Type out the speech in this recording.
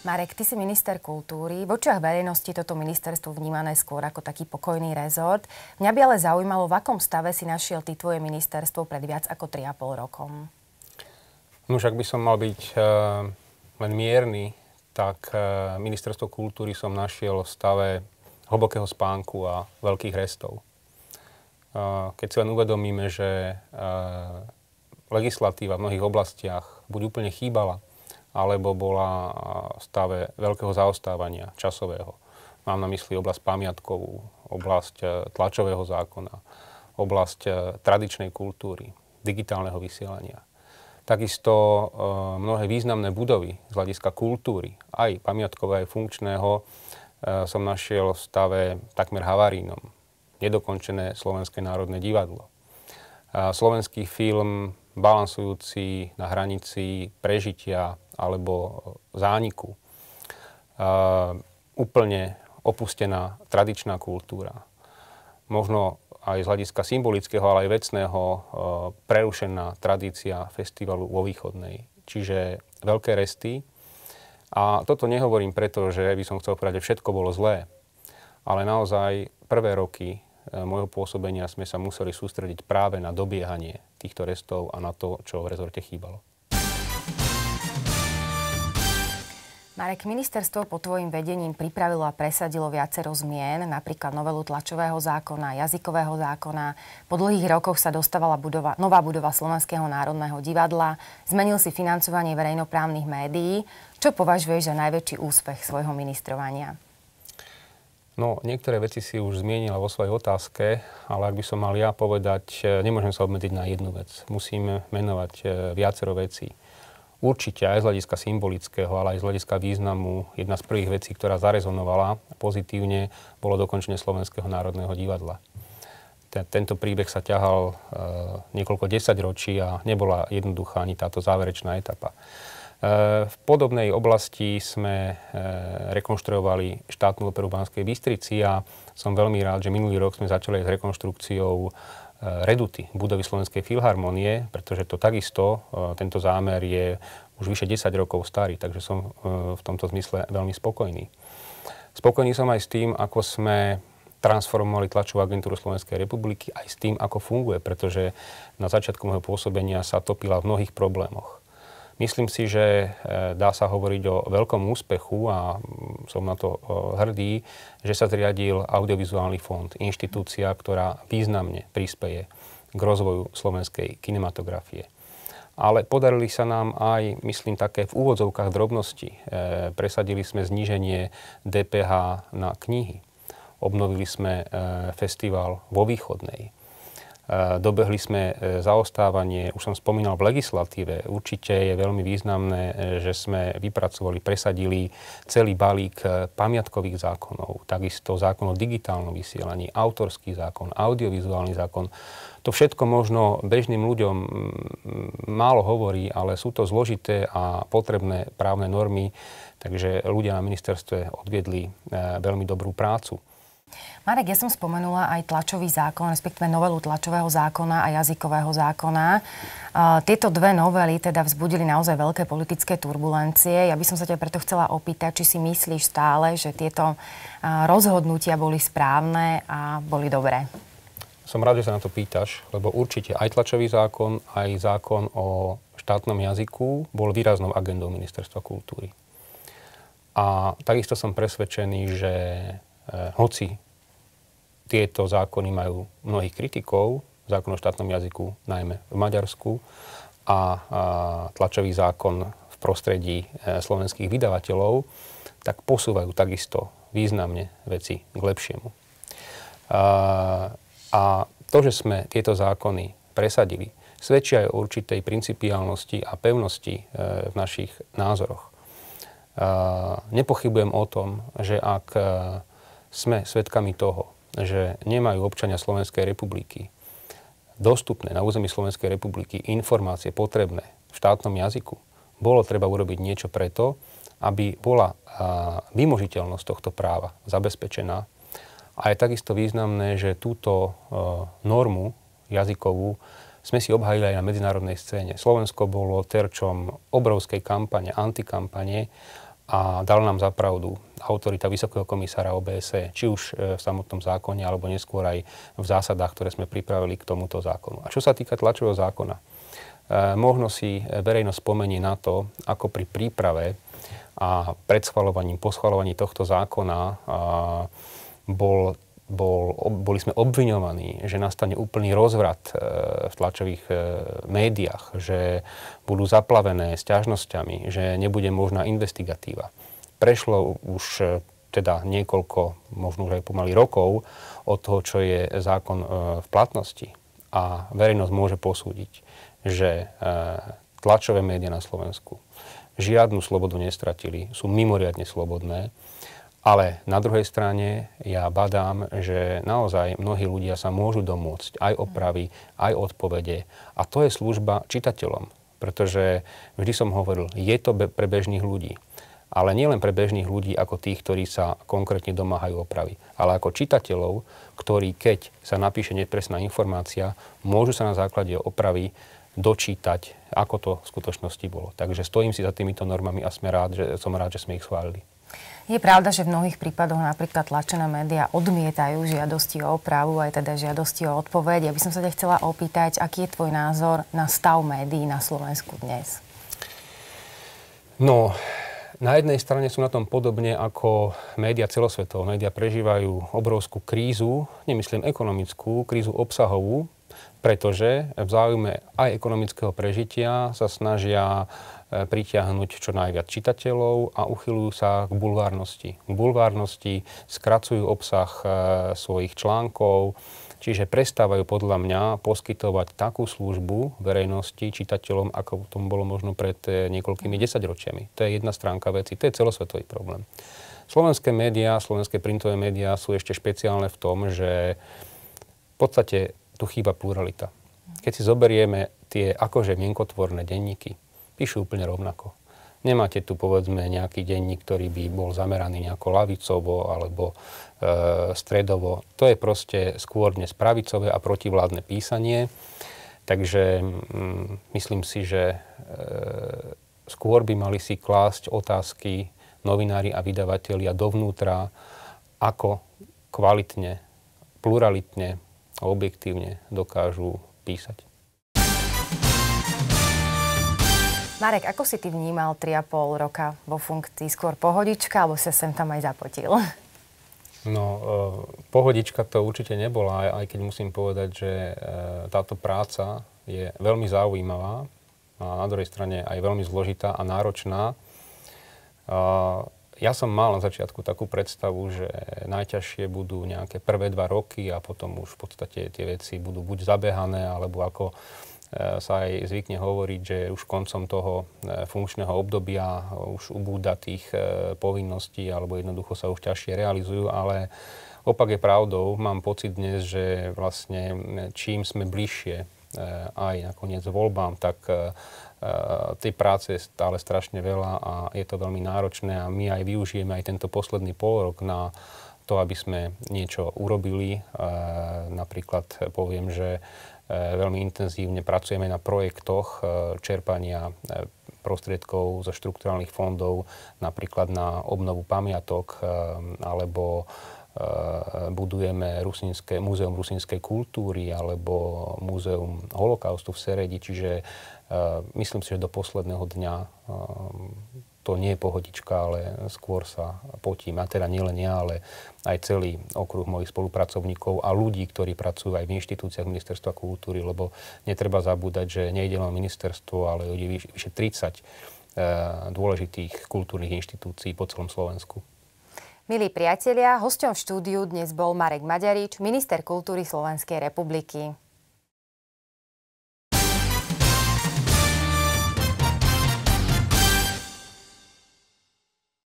Marek, ty si minister kultúry. V očiach verejnosti toto ministerstvo vnímané skôr ako taký pokojný rezort. Mňa by ale zaujímalo, v akom stave si našiel ty tvoje ministerstvo pred viac ako 3,5 rokom. No však by som mal byť len mierny, tak ministerstvo kultúry som našiel v stave hlbokého spánku a veľkých restov. Keď si len uvedomíme, že legislatíva v mnohých oblastiach buď úplne chýbala, alebo bola v stave veľkého zaostávania časového. Mám na mysli oblasť pamiatkovú, oblasť tlačového zákona, oblasť tradičnej kultúry, digitálneho vysielania. Takisto mnohé významné budovy z hľadiska kultúry, aj pamiatkového, aj funkčného, som našiel v stave takmer havarínom. Nedokončené Slovenské národné divadlo. Slovenský film balansujúci na hranici prežitia alebo zániku. Úplne opustená tradičná kultúra. Možno aj z hľadiska symbolického, ale aj vecného prerušená tradícia festivalu vo Východnej. Čiže veľké resty. A toto nehovorím preto, že by som chcel povedať, že všetko bolo zlé. Ale naozaj prvé roky môjho pôsobenia sme sa museli sústrediť práve na dobiehanie týchto restov a na to, čo v rezorte chýbalo. Marek, ministerstvo pod tvojím vedením pripravilo a presadilo viacero zmien, napríklad novelu tlačového zákona, jazykového zákona. Po dlhých rokoch sa dostávala nová budova Slovenského národného divadla. Zmenil si financovanie verejnoprávnych médií. Čo považuješ za najväčší úspech svojho ministrovania? No, niektoré veci si už zmienila vo svojej otázke, ale ak by som mal ja povedať, nemôžem sa obmedziť na jednu vec. Musím menovať viacero vecí. Určite aj z hľadiska symbolického, ale aj z hľadiska významu. Jedna z prvých vecí, ktorá zarezonovala pozitívne, bolo dokončenie Slovenského národného divadla. Tento príbeh sa ťahal niekoľko desaťročí a nebola jednoduchá ani táto záverečná etapa. V podobnej oblasti sme rekonštruovali štátnu operu v Banskej Bystrici a som veľmi rád, že minulý rok sme začali aj s rekonštrukciou Reduty, budovy Slovenskej filharmonie, pretože to takisto, tento zámer je už vyše 10 rokov starý, takže som v tomto zmysle veľmi spokojný. Spokojný som aj s tým, ako sme transformovali tlačovú agentúru Slovenskej republiky, aj s tým, ako funguje, pretože na začiatku môjho pôsobenia sa topila v mnohých problémoch. Myslím si, že dá sa hovoriť o veľkom úspechu a som na to hrdý, že sa zriadil audiovizuálny fond, inštitúcia, ktorá významne prispeje k rozvoju slovenskej kinematografie. Ale podarili sa nám aj, myslím, také v úvodzovkách drobnosti. Presadili sme zníženie DPH na knihy. Obnovili sme festival vo Východnej. Dobehli sme zaostávanie, už som spomínal, v legislatíve. Určite je veľmi významné, že sme vypracovali, presadili celý balík pamiatkových zákonov, takisto zákon o digitálnom vysielaní, autorský zákon, audiovizuálny zákon. To všetko možno bežným ľuďom málo hovorí, ale sú to zložité a potrebné právne normy, takže ľudia na ministerstve odviedli veľmi dobrú prácu. Marek, ja som spomenula aj tlačový zákon, respektíve novelu tlačového zákona a jazykového zákona. Tieto dve novely teda vzbudili naozaj veľké politické turbulencie. Ja by som sa ťa preto chcela opýtať, či si myslíš stále, že tieto rozhodnutia boli správne a boli dobré. Som rád, že sa na to pýtaš, lebo určite aj tlačový zákon, aj zákon o štátnom jazyku bol výraznou agendou Ministerstva kultúry. A takisto som presvedčený, že hoci tieto zákony majú mnohých kritikov, zákon o štátnom jazyku najmä v Maďarsku a tlačový zákon v prostredí slovenských vydavateľov, tak posúvajú takisto významne veci k lepšiemu. A to, že sme tieto zákony presadili, svedčí aj o určitej principiálnosti a pevnosti v našich názoroch. Nepochybujem o tom, že ak sme svedkami toho, že nemajú občania Slovenskej republiky dostupné na území Slovenskej republiky informácie potrebné v štátnom jazyku, bolo treba urobiť niečo preto, aby bola vymožiteľnosť tohto práva zabezpečená. A je takisto významné, že túto normu jazykovú sme si obhájili aj na medzinárodnej scéne. Slovensko bolo terčom obrovskej kampane, antikampane A dal nám za pravdu autorita Vysokého komisára OBSE, či už v samotnom zákone, alebo neskôr aj v zásadách, ktoré sme pripravili k tomuto zákonu. A čo sa týka tlačového zákona, možno si verejnosť spomenie na to, ako pri príprave a pred schvaľovaním, po schvaľovaní tohto zákona boli sme obviňovaní, že nastane úplný rozvrat v tlačových médiách, že budú zaplavené sťažnosťami, že nebude možná investigatíva. Prešlo už teda niekoľko, možno už aj pomaly rokov od toho, čo je zákon v platnosti. A verejnosť môže posúdiť, že tlačové médiá na Slovensku žiadnu slobodu nestratili, sú mimoriadne slobodné. Ale na druhej strane ja badám, že naozaj mnohí ľudia sa môžu domôcť aj opravy, aj odpovede. A to je služba čitateľom. Pretože vždy som hovoril, je to pre bežných ľudí. Ale nielen pre bežných ľudí ako tých, ktorí sa konkrétne domáhajú opravy. Ale ako čitateľov, ktorí, keď sa napíše nepresná informácia, môžu sa na základe opravy dočítať, ako to v skutočnosti bolo. Takže stojím si za týmito normami a som rád, že sme ich schválili. Je pravda, že v mnohých prípadoch napríklad tlačené médiá odmietajú žiadosti o opravu, aj teda žiadosti o odpoveď. Ja by som sa ťa chcela opýtať, aký je tvoj názor na stav médií na Slovensku dnes? No, na jednej strane sú na tom podobne ako médiá celosvetovo. Médiá prežívajú obrovskú krízu, nemyslím ekonomickú, krízu obsahovú, pretože v záujme aj ekonomického prežitia sa snažia pritiahnuť čo najviac čitateľov a uchyľujú sa k bulvárnosti. K bulvárnosti skracujú obsah svojich článkov, čiže prestávajú podľa mňa poskytovať takú službu verejnosti, čitateľom, ako tomu bolo možno pred niekoľkými desaťročiami. To je jedna stránka veci, to je celosvetový problém. Slovenské médiá, slovenské printové médiá sú ešte špeciálne v tom, že v podstate tu chýba pluralita. Keď si zoberieme tie akože mienkotvorné denníky, píšu úplne rovnako. Nemáte tu, povedzme, nejaký denník, ktorý by bol zameraný nejako lavicovo alebo stredovo. To je proste skôr dnes pravicové a protivládne písanie. Takže myslím si, že skôr by mali si klásť otázky novinári a vydavatelia dovnútra, ako kvalitne, pluralitne a objektívne dokážu písať. Marek, ako si ty vnímal 3,5 roka vo funkcii? Skôr pohodička, alebo sa sem tam aj zapotil? No, pohodička to určite nebola, aj keď musím povedať, že táto práca je veľmi zaujímavá a na druhej strane aj veľmi zložitá a náročná. Ja som mal na začiatku takú predstavu, že najťažšie budú nejaké prvé 2 roky a potom už v podstate tie veci budú buď zabehané, alebo ako sa aj zvykne hovoriť, že už koncom toho funkčného obdobia už ubúda tých povinností alebo jednoducho sa už ťažšie realizujú, ale opak je pravdou. Mám pocit dnes, že vlastne čím sme bližšie aj nakoniec voľbám, tak tej práce je stále strašne veľa a je to veľmi náročné a my aj využijeme aj tento posledný polrok na to, aby sme niečo urobili. Napríklad poviem, že veľmi intenzívne pracujeme na projektoch čerpania prostriedkov zo štrukturálnych fondov, napríklad na obnovu pamiatok, alebo budujeme múzeum rusínskej kultúry, alebo múzeum holokaustu v Seredi. Čiže myslím si, že do posledného dňa to nie je pohodička, ale skôr sa potím. A teda nielen ja, ale aj celý okruh mojich spolupracovníkov a ľudí, ktorí pracujú aj v inštitúciách Ministerstva kultúry, lebo netreba zabúdať, že nejde len ministerstvo, ale vyše 30 dôležitých kultúrnych inštitúcií po celom Slovensku. Milí priatelia, hosťom v štúdiu dnes bol Marek Maďarič, minister kultúry Slovenskej republiky.